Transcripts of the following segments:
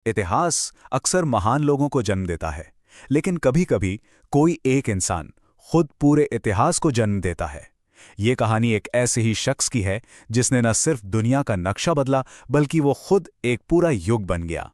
इतिहास अक्सर महान लोगों को जन्म देता है, लेकिन कभी-कभी कोई एक इंसान खुद पूरे इतिहास को जन्म देता है। ये कहानी एक ऐसे ही शख्स की है जिसने न सिर्फ दुनिया का नक्शा बदला, बल्कि वो खुद एक पूरा युग बन गया।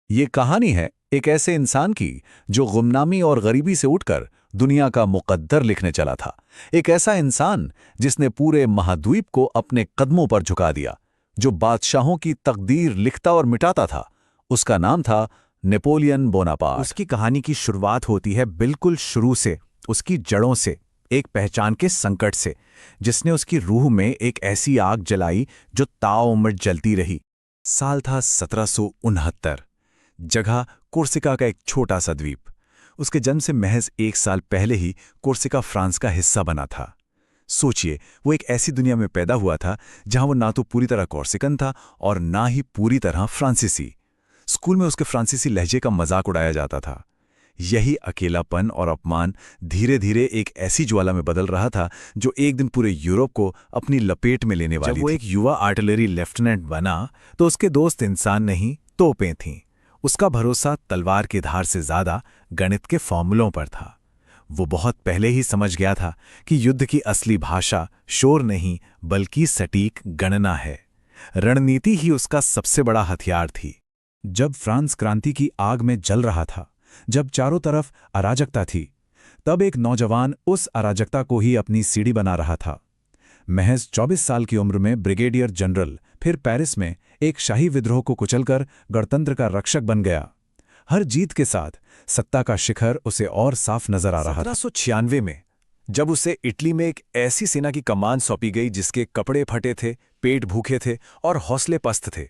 ये कहानी है एक ऐसे इंसान की जो गुमनामी और गरीबी से उठकर दुनिया का मुकद्दर लिखने चला था। एक ऐसा इंसान जिसने पूरे महाद्वीप को अपने कदमों पर झुका दिया, जो बादशाहों की तकदीर लिखता और मिटाता था। उसका नाम था नेपोलियन बोनापार्ट। उसकी कहानी की शुरुआत होती है बिल्कुल शुरू से, उसकी जड़ों से, एक पहचान के संकट से, जिसने उसकी रूह में एक ऐसी आग जलाई जो ताउम्र जलती रही। साल था 1769। जगह कोर्सिका का एक छोटा सा द्वीप। उसके जन्म से महज 1 साल पहले ही कोर्सिका फ्रांस का हिस्सा बना था। सोचिए, वो एक ऐसी दुनिया में पैदा हुआ था जहां वो ना तो पूरी तरह कोर्सिकन था और ना ही पूरी तरह फ्रांसीसी। स्कूल में उसके फ्रांसीसी लहजे का मजाक उड़ाया जाता था। यही अकेलापन और अपमान धीरे धीरे एक ऐसी ज्वाला में बदल रहा था जो एक दिन पूरे यूरोप को अपनी लपेट में लेने वाली थी। जब वो एक युवा आर्टिलरी लेफ्टिनेंट बना तो उसके दोस्त इंसान नहीं, तोपें थीं। उसका भरोसा तलवार की धार से ज्यादा गणित के फॉर्मूलों पर था। वो बहुत पहले ही समझ गया था कि युद्ध की असली भाषा शोर नहीं, बल्कि सटीक गणना है। रणनीति ही उसका सबसे बड़ा हथियार थी। जब फ्रांस क्रांति की आग में जल रहा था, जब चारों तरफ अराजकता थी, तब एक नौजवान उस अराजकता को ही अपनी सीढ़ी बना रहा था। महज 24 साल की उम्र में ब्रिगेडियर जनरल फिर पेरिस में एक शाही विद्रोह को कुचलकर गणतंत्र का रक्षक बन गया। हर जीत के साथ सत्ता का शिखर उसे और साफ नजर आ रहा था। 1796 में जब उसे इटली में एक ऐसी सेना की कमान सौंपी गई जिसके कपड़े फटे थे, पेट भूखे थे और हौसले पस्त थे,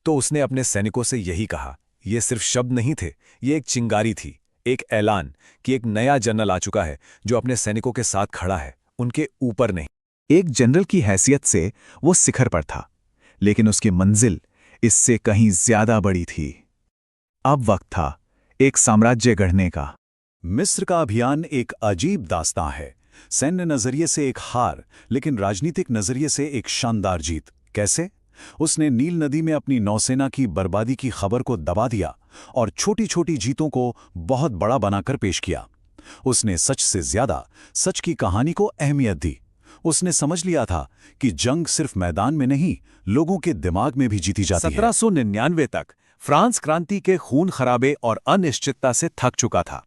तो उसने अपने सैनिकों से यही कहा। ये सिर्फ शब्द नहीं थे, ये एक चिंगारी थी, एक ऐलान कि एक नया जनरल आ चुका है जो अपने सैनिकों के साथ खड़ा है, उनके ऊपर नहीं। एक जनरल की हैसियत से वो शिखर पर था, लेकिन उसकी मंजिल इससे कहीं ज्यादा बड़ी थी। अब वक्त था एक साम्राज्य गढ़ने का। मिस्र का अभियान एक अजीब दास्तां है। सैन्य नजरिए से एक हार, लेकिन राजनीतिक नजरिए से एक शानदार जीत। कैसे? उसने नील नदी में अपनी नौसेना की बर्बादी की खबर को दबा दिया और छोटी छोटी जीतों को बहुत बड़ा बनाकर पेश किया। उसने सच से ज्यादा सच की कहानी को अहमियत दी। उसने समझ लिया था कि जंग सिर्फ मैदान में नहीं, लोगों के दिमाग में भी जीती जाती है। 1799 तक फ्रांस क्रांति के खून खराबे और अनिश्चितता से थक चुका था।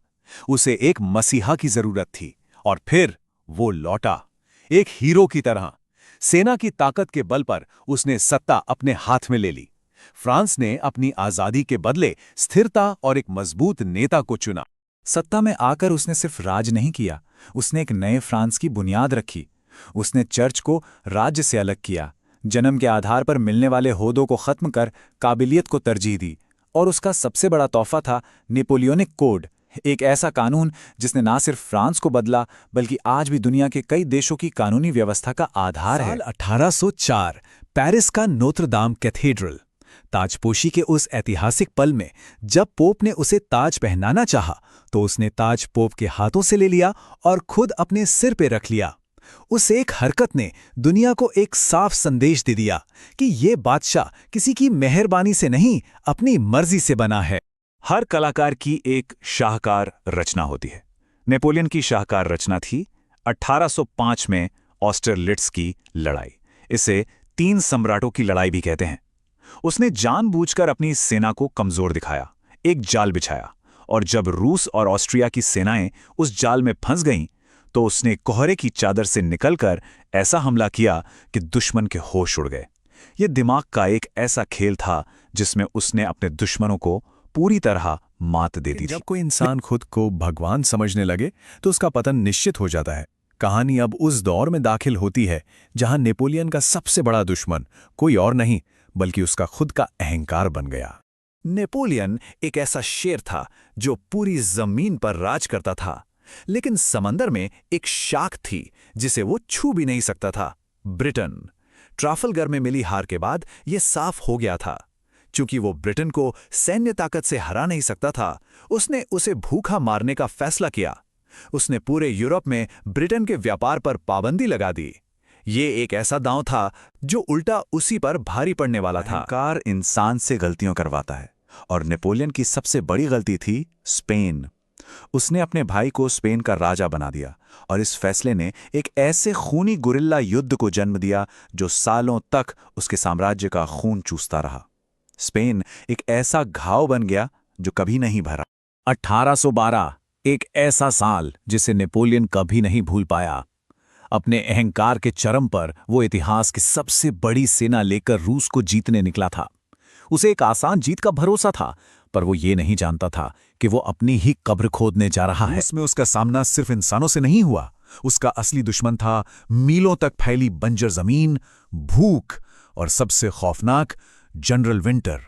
उसे एक मसीहा की जरूरत थी, और फिर वो लौटा, एक हीरो की तरह। सेना की ताकत के बल पर उसने सत्ता अपने हाथ में ले ली। फ्रांस ने अपनी आजादी के बदले स्थिरता और एक मजबूत नेता को चुना। सत्ता में आकर उसने सिर्फ राज नहीं किया, उसने एक नए फ्रांस की बुनियाद रखी। उसने चर्च को राज्य से अलग किया, जन्म के आधार पर मिलने वाले होदों को खत्म कर काबिलियत को तरजीह दी। और उसका सबसे बड़ा तोहफा था नेपोलियनिक कोड, एक ऐसा कानून जिसने ना सिर्फ फ्रांस को बदला, बल्कि आज भी दुनिया के कई देशों की कानूनी व्यवस्था का आधार है। साल 1804 पेरिस का नोत्र दाम कैथेड्रल। ताजपोशी के उस ऐतिहासिक पल में जब पोप ने उसे ताज पहनाना चाहा, तो उसने ताज पोप के हाथों से ले लिया और खुद अपने सिर पे रख लिया। उस एक हरकत ने दुनिया को एक साफ संदेश दे दिया कि ये बादशाह किसी की मेहरबानी से नहीं, अपनी मर्जी से बना है। हर कलाकार की एक शाहकार रचना होती है। नेपोलियन की शाहकार रचना थी 1805 में ऑस्टरलिट्ज की लड़ाई। इसे 3 सम्राटों की लड़ाई भी कहते हैं। उसने जानबूझकर अपनी सेना को कमजोर दिखाया, एक जाल बिछाया, और जब रूस और ऑस्ट्रिया की सेनाएं उस जाल में फंस गईं, तो उसने कोहरे की चादर से निकलकर ऐसा हमला किया कि दुश्मन के होश उड़ गए। यह दिमाग का एक ऐसा खेल था जिसमें उसने अपने दुश्मनों को पूरी तरह मात दे दी थी। जब कोई इंसान खुद को भगवान समझने लगे तो उसका पतन निश्चित हो जाता है। कहानी अब उस दौर में दाखिल होती है जहां नेपोलियन का सबसे बड़ा दुश्मन कोई और नहीं, बल्कि उसका खुद का अहंकार बन गया। नेपोलियन एक ऐसा शेर था जो पूरी जमीन पर राज करता था, लेकिन समंदर में एक शाख थी जिसे वो छू भी नहीं सकता था, ब्रिटेन। ट्राफलगर में मिली हार के बाद यह साफ हो गया था। चूंकि वो ब्रिटेन को सैन्य ताकत से हरा नहीं सकता था, उसने उसे भूखा मारने का फैसला किया। उसने पूरे यूरोप में ब्रिटेन के व्यापार पर पाबंदी लगा दी। ये एक ऐसा दांव था जो उल्टा उसी पर भारी पड़ने वाला था। अहंकार इंसान से गलतियां करवाता है, और नेपोलियन की सबसे बड़ी गलती थी स्पेन। उसने अपने भाई को स्पेन का राजा बना दिया और इस फैसले ने एक ऐसे खूनी गुरिल्ला युद्ध को जन्म दिया जो सालों तक उसके साम्राज्य का खून चूसता रहा। स्पेन एक ऐसा घाव बन गया जो कभी नहीं भरा। 1812 एक ऐसा साल जिसे नेपोलियन कभी नहीं भूल पाया। अपने अहंकार के चरम पर वो इतिहास की सबसे बड़ी सेना लेकर रूस को जीतने निकला था। उसे एक आसान जीत का भरोसा था, पर वो ये नहीं जानता था कि वो अपनी ही कब्र खोदने जा रहा है। उसमें उसका सामना सिर्फ इंसानों से नहीं हुआ। उसका असली दुश्मन था मीलों तक फैली बंजर जमीन, भूख और सबसे खौफनाक जनरल विंटर।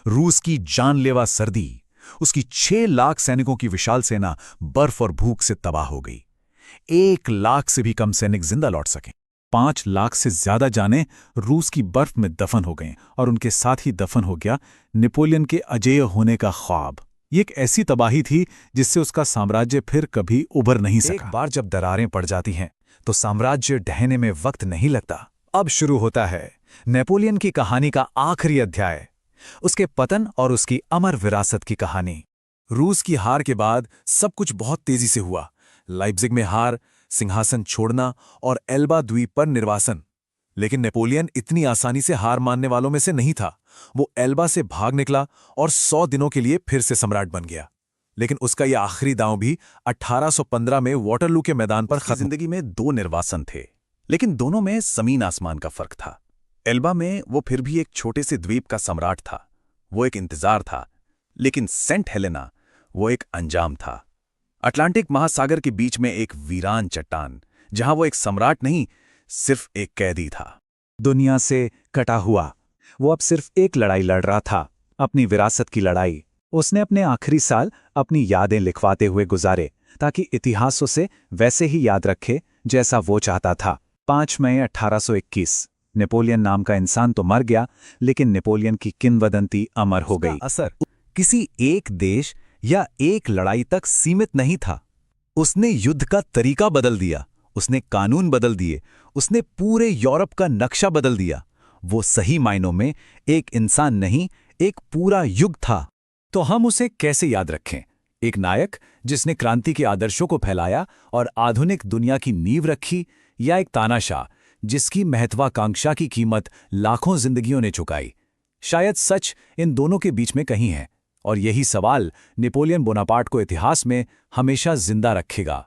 रूस की जानलेवा सर्दी, उसकी 6 लाख सैनिकों की विशाल सेना बर्फ और भूख से तबाह हो गई। 1 लाख से भी कम सैनिक जिंदा लौट सके। 5 लाख से ज्यादा जानें रूस की बर्फ में दफन हो गए और उनके साथ ही दफन हो गया नेपोलियन के अजेय होने का ख्वाब। ये एक ऐसी तबाही थी जिससे उसका साम्राज्य फिर कभी उभर नहीं सका। एक बार जब दरारें पड़ जाती हैं तो साम्राज्य ढहने में वक्त नहीं लगता। अब शुरू होता है नेपोलियन की कहानी का आखिरी अध्याय, उसके पतन और उसकी अमर विरासत की कहानी। रूस की हार के बाद सब कुछ बहुत तेजी से हुआ। लाइप्जिग में हार, सिंहासन छोड़ना और एल्बा द्वीप पर निर्वासन। लेकिन नेपोलियन इतनी आसानी से हार मानने वालों में से नहीं था। वो एल्बा से भाग निकला और 100 दिनों के लिए फिर से सम्राट बन गया। लेकिन उसका यह आखिरी दांव भी 1815 में वॉटरलू के मैदान पर खत्म। जिंदगी में 2 निर्वासन थे, लेकिन दोनों में जमीन आसमान का फर्क था। एल्बा में वो फिर भी एक छोटे से द्वीप का सम्राट था, वो एक इंतजार था। लेकिन सेंट हेलेना वो एक अंजाम था, अटलांटिक महासागर के बीच में एक वीरान चट्टान, जहां वो एक सम्राट नहीं, सिर्फ एक कैदी था। दुनिया से कटा हुआ वो अब सिर्फ एक लड़ाई लड़ रहा था, अपनी विरासत की लड़ाई। उसने अपने आखिरी साल अपनी यादें लिखवाते हुए गुजारे ताकि इतिहास उसे वैसे ही याद रखे जैसा वो चाहता था। 5 मई 1821 नेपोलियन नाम का इंसान तो मर गया, लेकिन नेपोलियन की किंवदंती अमर हो गई। असर किसी एक देश या एक लड़ाई तक सीमित नहीं था। उसने युद्ध का तरीका बदल दिया, उसने कानून बदल दिए, उसने पूरे यूरोप का नक्शा बदल दिया। वो सही मायनों में एक इंसान नहीं, एक पूरा युग था। तो हम उसे कैसे याद रखें? एक नायक जिसने क्रांति के आदर्शों को फैलाया और आधुनिक दुनिया की नींव रखी, या एक तानाशाह जिसकी महत्वाकांक्षा की कीमत लाखों जिंदगियों ने चुकाई? शायद सच इन दोनों के बीच में कहीं है, और यही सवाल नेपोलियन बोनापार्ट को इतिहास में हमेशा जिंदा रखेगा।